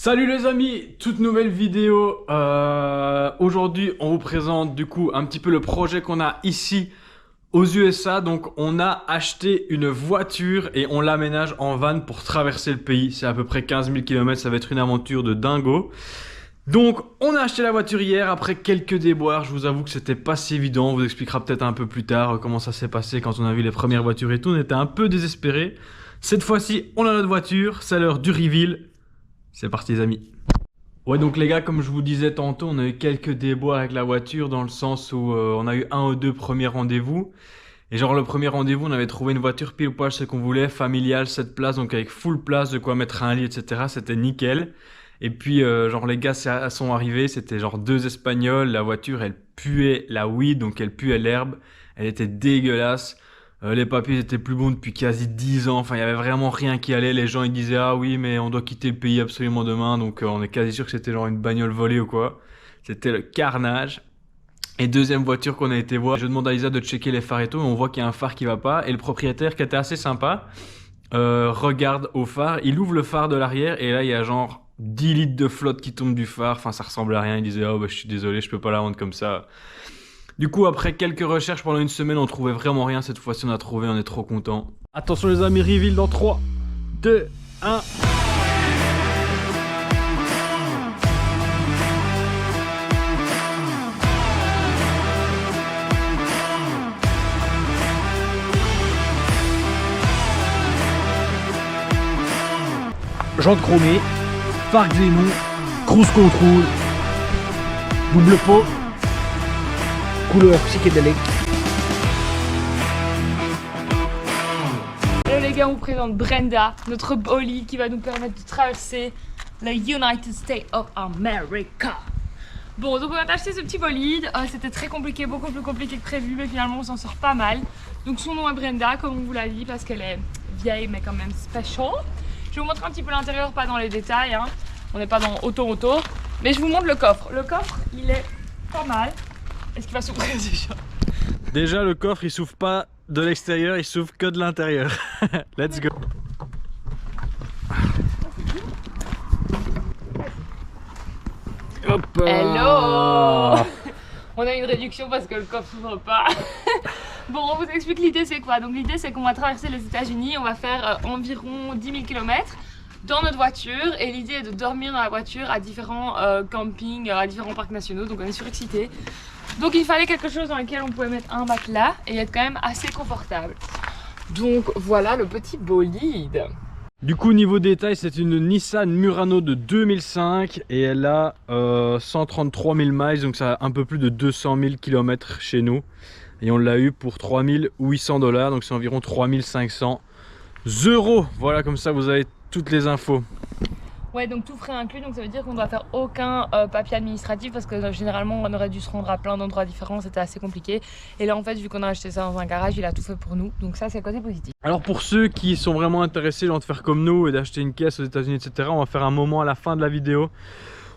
Salut les amis, toute nouvelle vidéo. Aujourd'hui on vous présente du coup un petit peu le projet qu'on a ici aux USA. Donc on a acheté une voiture et on l'aménage en van pour traverser le pays. C'est à peu près 15 000 km, ça va être une aventure de dingo. Donc on a acheté la voiture hier après quelques déboires. Je vous avoue que c'était pas si évident, on vous expliquera peut-être un peu plus tard comment ça s'est passé quand on a vu les premières voitures et tout. On était un peu désespérés. Cette fois-ci on a notre voiture, c'est l'heure du reveal. C'est parti les amis. Ouais, donc les gars, comme je vous disais tantôt, on a eu quelques déboires avec la voiture dans le sens où on a eu un ou deux premiers rendez-vous. Et genre le premier rendez-vous, on avait trouvé une voiture pile poil ce qu'on voulait, familiale, 7 places, donc avec full place, de quoi mettre un lit, etc. C'était nickel. Et puis genre les gars sont arrivés, c'était genre deux Espagnols, la voiture elle puait la weed, donc elle puait l'herbe, elle était dégueulasse. Les papiers étaient plus bons depuis quasi 10 ans, enfin il y avait vraiment rien qui allait, les gens ils disaient ah oui mais on doit quitter le pays absolument demain, donc on est quasi sûr que c'était genre une bagnole volée ou quoi. C'était le carnage. Et deuxième voiture qu'on a été voir, je demande à Isa de checker les phares et tout, et on voit qu'il y a un phare qui va pas, et le propriétaire qui était assez sympa, regarde au phare, il ouvre le phare de l'arrière, et là il y a genre 10 litres de flotte qui tombe du phare, enfin ça ressemble à rien, il disait oh bah je suis désolé, je peux pas la vendre comme ça. Du coup, après quelques recherches pendant une semaine, on trouvait vraiment rien. Cette fois-ci, on a trouvé, on est trop content. Attention les amis, reveal dans 3, 2, 1. Jantes chromées, phare Xenon, cruise control, double pot, couleur psychédélique. Hello les gars, on vous présente Brenda, notre bolide qui va nous permettre de traverser le United States of America. Bon, donc on a acheté ce petit bolide, c'était très compliqué, beaucoup plus compliqué que prévu, mais finalement on s'en sort pas mal. Donc son nom est Brenda, comme on vous l'a dit, parce qu'elle est vieille mais quand même special. Je vais vous montrer un petit peu l'intérieur, pas dans les détails, hein. On n'est pas dans auto, mais je vous montre le coffre. Le coffre, il est pas mal. Est-ce qu'il va s'ouvrir déjà? Déjà, le coffre, il s'ouvre pas de l'extérieur, il s'ouvre que de l'intérieur. Let's go. Hop. Hello. On a une réduction parce que le coffre s'ouvre pas. Bon, on vous explique l'idée c'est quoi. Donc l'idée c'est qu'on va traverser les États-Unis, on va faire environ 10 000 km dans notre voiture et l'idée est de dormir dans la voiture à différents campings, à différents parcs nationaux, donc on est surexcités. Donc il fallait quelque chose dans lequel on pouvait mettre un matelas et être quand même assez confortable. Donc voilà le petit bolide. Du coup, niveau détail, c'est une Nissan Murano de 2005 et elle a 133 000 miles, donc ça a un peu plus de 200 000 km chez nous. Et on l'a eu pour 3 800 $, donc c'est environ 3 500 €. Voilà, comme ça vous avez toutes les infos. Ouais, donc tout frais inclus, donc ça veut dire qu'on ne doit faire aucun papier administratif parce que généralement on aurait dû se rendre à plein d'endroits différents, c'était assez compliqué. Et là en fait, vu qu'on a acheté ça dans un garage, il a tout fait pour nous, donc ça c'est le côté positif. Alors pour ceux qui sont vraiment intéressés de faire comme nous et d'acheter une caisse aux États-Unis, etc., on va faire un moment à la fin de la vidéo.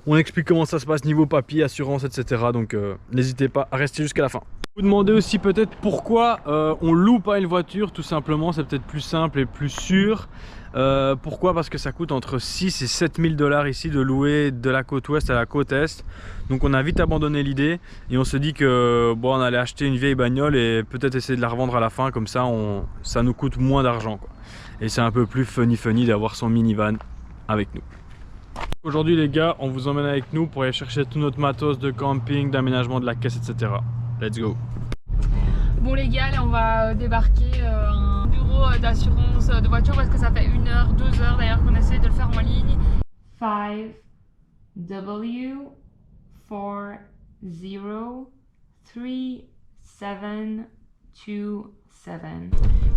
On explique comment ça se passe niveau papier, assurance, etc. Donc n'hésitez pas à rester jusqu'à la fin. Vous demandez aussi peut-être pourquoi on loue pas une voiture. Tout simplement, c'est peut-être plus simple et plus sûr. Pourquoi? Parce que ça coûte entre 6 et 7 000 $ ici de louer de la côte ouest à la côte est. Donc on a vite abandonné l'idée et on se dit que bon, on allait acheter une vieille bagnole et peut-être essayer de la revendre à la fin, comme ça ça nous coûte moins d'argent, quoi. Et c'est un peu plus funny d'avoir son minivan avec nous. Aujourd'hui les gars, on vous emmène avec nous pour aller chercher tout notre matos de camping, d'aménagement de la caisse, etc. Let's go. Bon les gars, là on va débarquer un bureau d'assurance de voiture parce que ça fait 1 heure, 2 heures d'ailleurs qu'on essaie de le faire en ligne. 5W403727.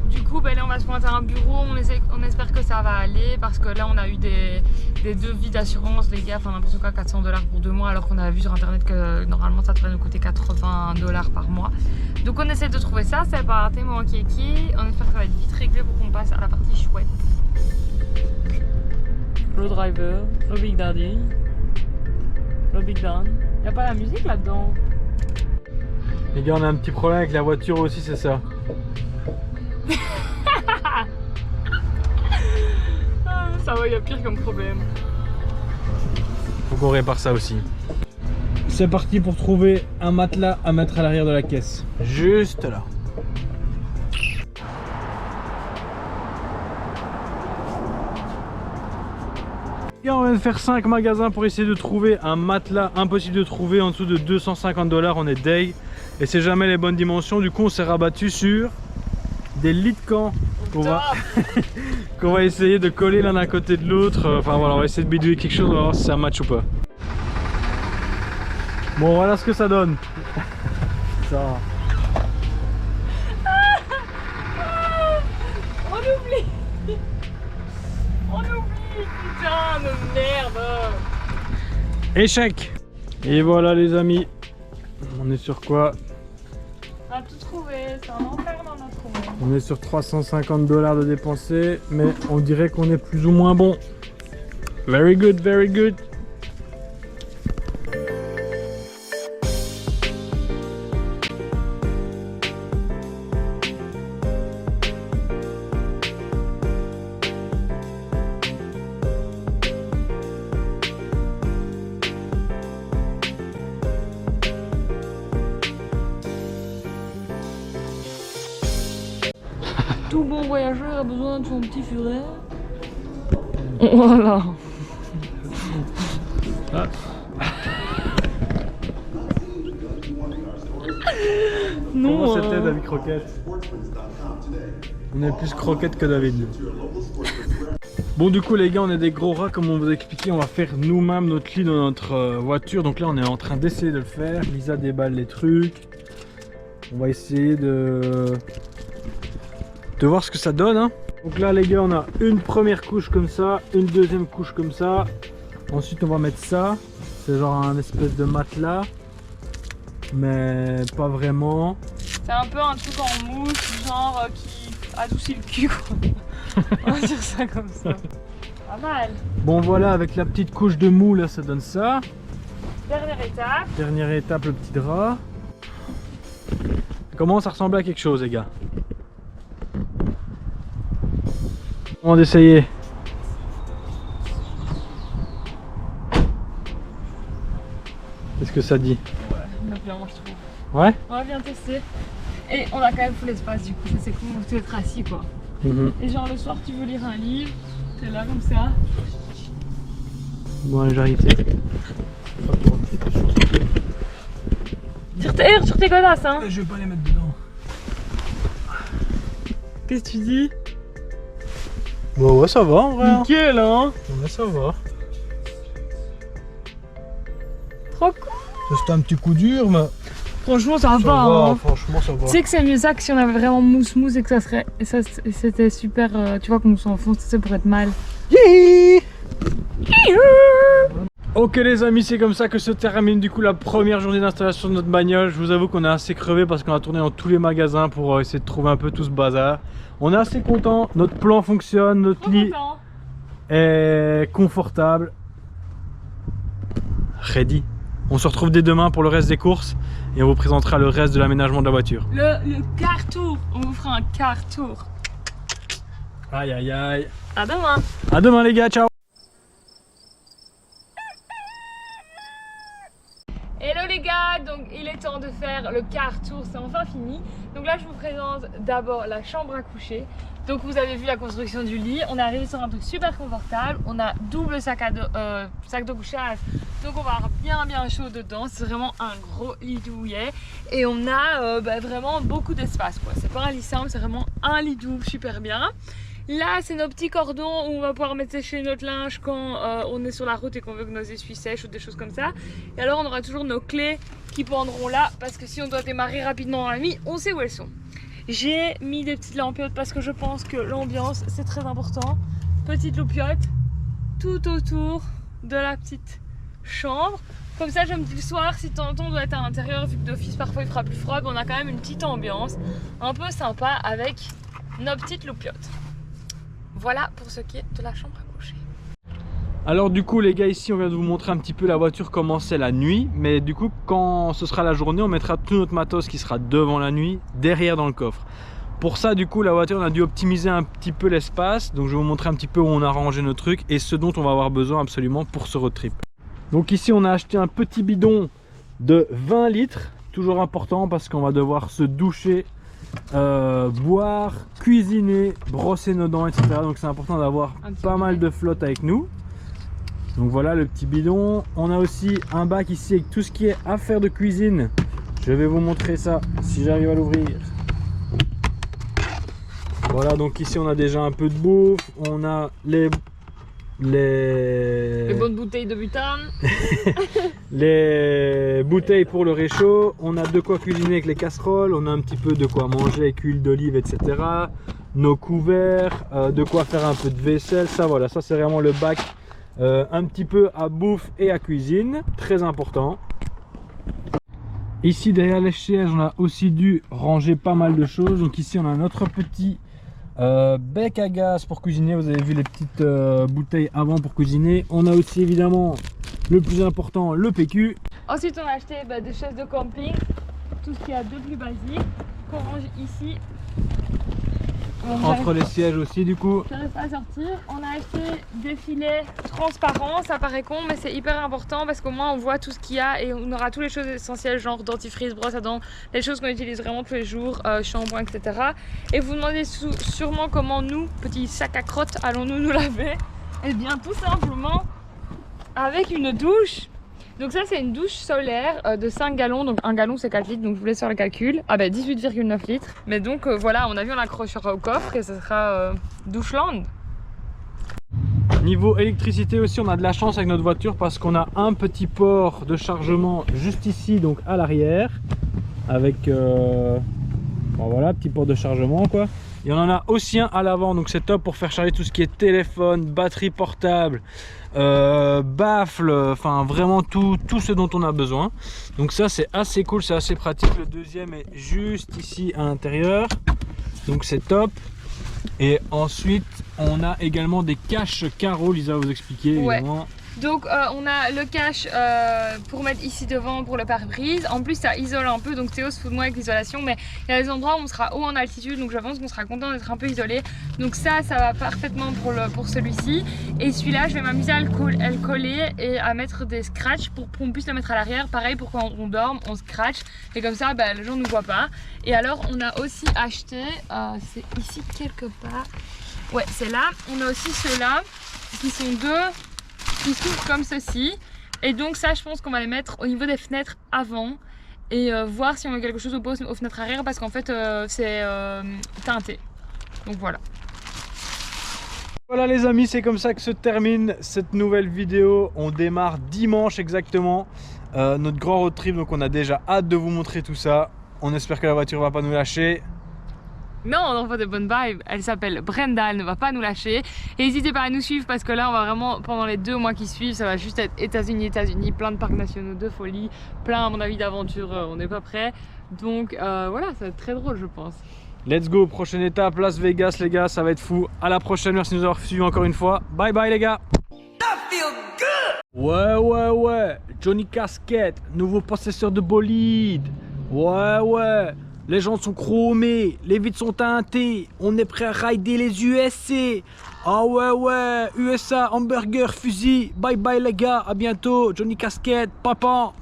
Du coup, ben là on va se pointer à un bureau, on espère que ça va aller parce que là on a eu des devis d'assurance, les gars, enfin n'importe quoi, 400 $ pour 2 mois alors qu'on avait vu sur internet que normalement ça devrait nous coûter 80 $ par mois. Donc on essaie de trouver ça, c'est pas tellement kiki, on espère que ça va être vite réglé pour qu'on passe à la partie chouette. Le driver, le Big Daddy, le Big Dan. Y'a pas la musique là-dedans? Les gars, on a un petit problème avec la voiture aussi, c'est ça. Ça va, il y a pire comme problème. Faut qu'on répare ça aussi. C'est parti pour trouver un matelas à mettre à l'arrière de la caisse. Juste là. Et on vient de faire 5 magasins pour essayer de trouver un matelas. Impossible de trouver en dessous de 250 $. On est day et c'est jamais les bonnes dimensions. Du coup on s'est rabattu sur des lits de camp qu'on va, qu'on va essayer de coller l'un à côté de l'autre. Enfin voilà, on va essayer de bidouiller quelque chose, on va voir si c'est un match ou pas. Bon, voilà ce que ça donne. Ça. On oublie. On oublie, putain de merde. Échec. Et voilà les amis. On est sur quoi? On a tout trouvé, c'est un enfer dans notre monde. On est sur 350 $ de dépensés, mais on dirait qu'on est plus ou moins bon. Very good, very good. Tout bon voyageur a besoin de son petit furet. Voilà. Ah. Non. Comment c'était David Croquette? On est plus croquette que David. Bon du coup les gars, on est des gros rats comme on vous a expliqué. On va faire nous-mêmes notre lit dans notre voiture. Donc là on est en train d'essayer de le faire. Lisa déballe les trucs. On va essayer de voir ce que ça donne hein. Donc là les gars, on a une première couche comme ça, une deuxième couche comme ça. Ensuite on va mettre ça. C'est genre un espèce de matelas, mais pas vraiment. C'est un peu un truc en mousse, genre qui adoucit le cul quoi. On va dire ça comme ça. Pas mal. Bon voilà, avec la petite couche de mou là, ça donne ça. Dernière étape. Dernière étape, le petit drap. Ça commence à ressembler à quelque chose les gars. On va essayer. Qu'est-ce que ça dit? Ouais, bien je trouve. Ouais. On va bien tester. Et on a quand même full espace du coup, ça c'est cool, on peut être assis quoi. Et genre le soir tu veux lire un livre, t'es là comme ça. Bon allez, j'arrive. Sur tes godasses hein. Je vais pas les mettre dedans. Qu'est-ce que tu dis? Bah ouais, ça va en vrai. Nickel hein. Ouais, ça va. Trop cool. C'était un petit coup dur, mais Franchement ça va hein. Franchement ça va. Tu sais que c'est mieux ça que si on avait vraiment mousse et que ça serait. Et ça c'était super. Tu vois qu'on s'enfonce, ça pourrait être mal. Ok les amis, c'est comme ça que se termine du coup la première journée d'installation de notre bagnole. Je vous avoue qu'on est assez crevé parce qu'on a tourné dans tous les magasins pour essayer de trouver un peu tout ce bazar. On est assez content, notre plan fonctionne, notre Trop lit content. est confortable. Ready. On se retrouve dès demain pour le reste des courses et on vous présentera le reste de l'aménagement de la voiture. Le car tour, on vous fera un car tour. Aïe aïe aïe. À demain. À demain les gars, ciao. Hello les gars, donc il est temps de faire le car tour, c'est enfin fini. Donc là je vous présente d'abord la chambre à coucher. Donc vous avez vu la construction du lit, on est arrivé sur un truc super confortable. On a double sac de couchage, donc on va avoir bien chaud dedans. C'est vraiment un gros lit douillet. Et on a vraiment beaucoup d'espace quoi. C'est pas un lit simple, c'est vraiment un lit double super bien. Là c'est nos petits cordons où on va pouvoir mettre sécher notre linge quand on est sur la route et qu'on veut que nos essuies sèchent ou des choses comme ça. Et alors on aura toujours nos clés qui pendront là parce que si on doit démarrer rapidement dans la nuit, on sait où elles sont. J'ai mis des petites lampiottes parce que je pense que l'ambiance c'est très important. Petite lampiotte tout autour de la petite chambre. Comme ça je me dis le soir si de temps en temps on doit être à l'intérieur vu que d'office parfois il fera plus froid, on a quand même une petite ambiance un peu sympa avec nos petites lampiottes. Voilà pour ce qui est de la chambre à coucher. Alors du coup les gars, ici on vient de vous montrer un petit peu la voiture comment c'est la nuit. Mais du coup quand ce sera la journée, on mettra tout notre matos qui sera devant la nuit, derrière dans le coffre. Pour ça, du coup, la voiture, on a dû optimiser un petit peu l'espace. Donc je vais vous montrer un petit peu où on a rangé nos trucs et ce dont on va avoir besoin absolument pour ce road trip. Donc ici, on a acheté un petit bidon de 20 litres. Toujours important parce qu'on va devoir se doucher, boire, cuisiner, brosser nos dents, etc. Donc c'est important d'avoir pas mal de flotte avec nous. Donc voilà le petit bidon. On a aussi un bac ici avec tout ce qui est affaires de cuisine. Je vais vous montrer ça si j'arrive à l'ouvrir. Voilà, donc ici on a déjà un peu de bouffe, on a les bonnes bouteilles de butane. Les bouteilles pour le réchaud, on a de quoi cuisiner avec les casseroles, on a un petit peu de quoi manger avec huile d'olive, etc. Nos couverts, de quoi faire un peu de vaisselle, ça voilà, ça c'est vraiment le bac un petit peu à bouffe et à cuisine, très important. Ici derrière les sièges, on a aussi dû ranger pas mal de choses. Donc ici on a notre petit bec à gaz pour cuisiner. Vous avez vu les petites bouteilles avant pour cuisiner. On a aussi évidemment le plus important, le PQ. Ensuite on a acheté des chaises de camping, tout ce qu'il y a de plus basique, qu'on range ici. Entre les sièges aussi du coup. J'arrive pas à sortir. On a acheté des filets transparents, ça paraît con mais c'est hyper important parce qu'au moins on voit tout ce qu'il y a et on aura toutes les choses essentielles genre dentifrice, brosse à dents, les choses qu'on utilise vraiment tous les jours, shampoing, etc. Et vous demandez sûrement comment nous, petits sacs à crottes, allons-nous nous laver. Eh bien tout simplement avec une douche. Donc ça c'est une douche solaire de 5 gallons, donc 1 gallon c'est 4 litres, donc je vous laisse faire le calcul. Ah bah 18,9 litres, mais donc voilà, on a vu on l'accrochera au coffre et ce sera doucheland. Niveau électricité aussi, on a de la chance avec notre voiture parce qu'on a un petit port de chargement juste ici, donc à l'arrière, avec bon, voilà, petit port de chargement quoi. Et on en a aussi un à l'avant, donc c'est top pour faire charger tout ce qui est téléphone, batterie portable, baffle, enfin vraiment tout ce dont on a besoin. Donc ça c'est assez cool, c'est assez pratique. Le deuxième est juste ici à l'intérieur, donc c'est top. Et ensuite on a également des caches carreaux, Lisa va vous expliquer évidemment. Donc on a le cache pour mettre ici devant pour le pare-brise. En plus ça isole un peu, donc Théo se fout de moi avec l'isolation, mais il y a des endroits où on sera haut en altitude, donc je pense qu'on sera content d'être un peu isolé. Donc ça va parfaitement pour celui-ci. Et celui-là je vais m'amuser à le coller et à mettre des scratchs pour qu'on puisse le mettre à l'arrière. Pareil pour quand on dorme, on scratch et comme ça les gens ne nous voient pas. Et alors on a aussi acheté, c'est ici quelque part, ouais c'est là, on a aussi ceux-là qui sont deux qui s'ouvrent comme ceci et donc ça je pense qu'on va les mettre au niveau des fenêtres avant et voir si on met quelque chose aux fenêtres arrière parce qu'en fait c'est teinté, donc voilà. Voilà les amis, c'est comme ça que se termine cette nouvelle vidéo. On démarre dimanche exactement notre grand road trip, donc on a déjà hâte de vous montrer tout ça. On espère que la voiture va pas nous lâcher. Non, on envoie de bonnes vibes. Elle s'appelle Brenda, elle ne va pas nous lâcher. Et n'hésitez pas à nous suivre parce que là, on va vraiment, pendant les 2 mois qui suivent, ça va juste être États-Unis, plein de parcs nationaux de folie, plein, à mon avis, d'aventures. On n'est pas prêt. Donc voilà, ça va être très drôle, je pense. Let's go, prochaine étape, Las Vegas, les gars, ça va être fou. À la prochaine, merci de nous avoir suivis encore une fois. Bye bye, les gars. Ouais, Johnny Casquette, nouveau possesseur de bolide. Ouais. Les jantes sont chromées, les vitres sont teintées, on est prêt à rider les USA. Ah ouais, USA, hamburger, fusil. Bye bye les gars, à bientôt. Johnny Casquette, papa.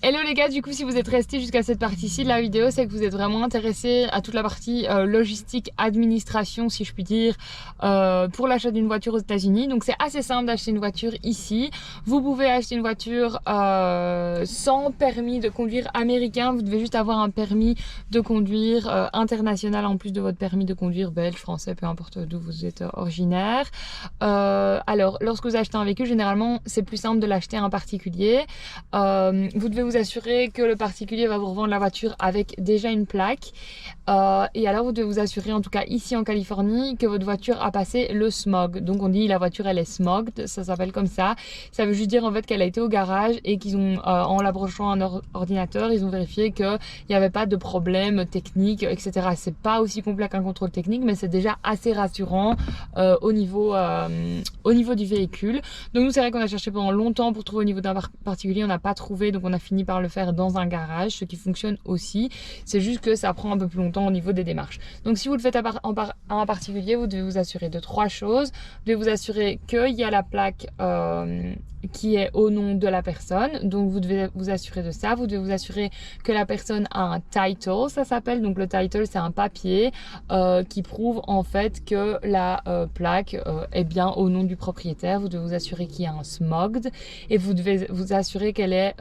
Hello les gars, du coup si vous êtes restés jusqu'à cette partie-ci de la vidéo, c'est que vous êtes vraiment intéressés à toute la partie logistique, administration si je puis dire, pour l'achat d'une voiture aux États-Unis. Donc c'est assez simple d'acheter une voiture ici. Vous pouvez acheter une voiture sans permis de conduire américain, vous devez juste avoir un permis de conduire international en plus de votre permis de conduire belge, français, peu importe d'où vous êtes originaire. Alors lorsque vous achetez un véhicule, généralement c'est plus simple de l'acheter à un particulier. Vous devez vous assurer que le particulier va vous revendre la voiture avec déjà une plaque et alors vous devez vous assurer, en tout cas ici en Californie, que votre voiture a passé le smog. Donc on dit la voiture elle est smogged, ça s'appelle comme ça. Ça veut juste dire en fait qu'elle a été au garage et qu'ils ont en la branchant à un ordinateur, ils ont vérifié qu'il n'y avait pas de problème technique, etc. C'est pas aussi complet qu'un contrôle technique, mais c'est déjà assez rassurant au niveau du véhicule. Donc nous c'est vrai qu'on a cherché pendant longtemps pour trouver au niveau d'un particulier, on n'a pas trouvé, donc on a fini finit par le faire dans un garage, ce qui fonctionne aussi. C'est juste que ça prend un peu plus longtemps au niveau des démarches. Donc si vous le faites en particulier, vous devez vous assurer de 3 choses. Vous devez vous assurer qu'il y a la plaque qui est au nom de la personne. Donc vous devez vous assurer de ça. Vous devez vous assurer que la personne a un title, ça s'appelle. Donc le title, c'est un papier qui prouve en fait que la plaque est bien au nom du propriétaire. Vous devez vous assurer qu'il y a un SMOGD et vous devez vous assurer qu'elle est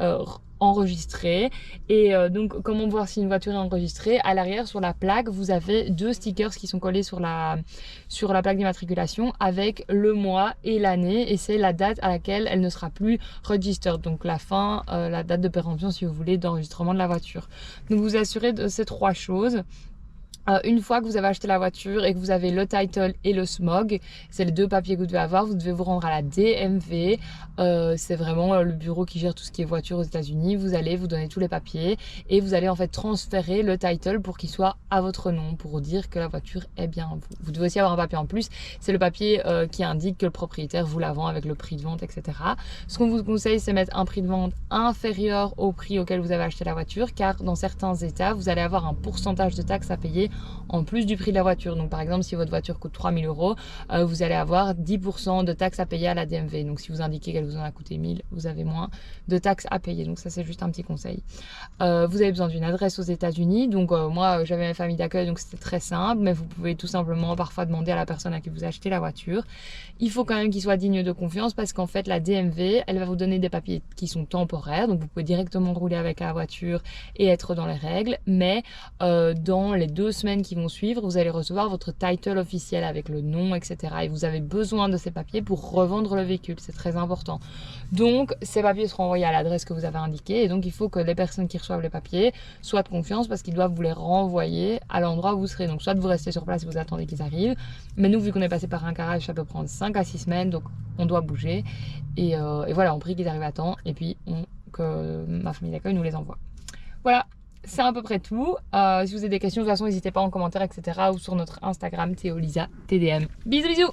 enregistrée. Et donc comment voir si une voiture est enregistrée? À l'arrière sur la plaque, vous avez 2 stickers qui sont collés sur la plaque d'immatriculation avec le mois et l'année, et c'est la date à laquelle elle ne sera plus registered, donc la fin, la date de péremption si vous voulez d'enregistrement de la voiture. Donc vous assurez de ces 3 choses. Une fois que vous avez acheté la voiture et que vous avez le title et le SMOG, c'est les 2 papiers que vous devez avoir, vous devez vous rendre à la DMV, c'est vraiment le bureau qui gère tout ce qui est voiture aux États-Unis. Vous allez vous donner tous les papiers et vous allez en fait transférer le title pour qu'il soit à votre nom, pour dire que la voiture est bien vous. Vous devez aussi avoir un papier en plus, c'est le papier qui indique que le propriétaire vous la vend avec le prix de vente, etc. Ce qu'on vous conseille, c'est mettre un prix de vente inférieur au prix auquel vous avez acheté la voiture, car dans certains États, vous allez avoir un pourcentage de taxes à payer en plus du prix de la voiture. Donc par exemple, si votre voiture coûte 3 000 €, vous allez avoir 10% de taxes à payer à la DMV. Donc si vous indiquez qu'elle vous en a coûté 1000, vous avez moins de taxes à payer. Donc ça, c'est juste un petit conseil. Vous avez besoin d'une adresse aux États-Unis. Donc moi, j'avais ma famille d'accueil, donc c'était très simple, mais vous pouvez tout simplement parfois demander à la personne à qui vous achetez la voiture. Il faut quand même qu'il soit digne de confiance, parce qu'en fait la DMV, elle va vous donner des papiers qui sont temporaires, donc vous pouvez directement rouler avec la voiture et être dans les règles, mais dans les 2 semaines qui vont suivre, vous allez recevoir votre title officiel avec le nom, etc. Et vous avez besoin de ces papiers pour revendre le véhicule, c'est très important. Donc ces papiers seront envoyés à l'adresse que vous avez indiquée, et donc il faut que les personnes qui reçoivent les papiers soient de confiance, parce qu'ils doivent vous les renvoyer à l'endroit où vous serez. Donc soit vous restez sur place et vous attendez qu'ils arrivent, mais nous, vu qu'on est passé par un garage, ça peut prendre 5 à 6 semaines, donc on doit bouger, et voilà, on prie qu'ils arrivent à temps, et puis que ma famille d'accueil nous les envoie. Voilà, c'est à peu près tout. Si vous avez des questions, de toute façon, n'hésitez pas en commentaire, etc. ou sur notre Instagram, Théolisa TDM. Bisous, bisous!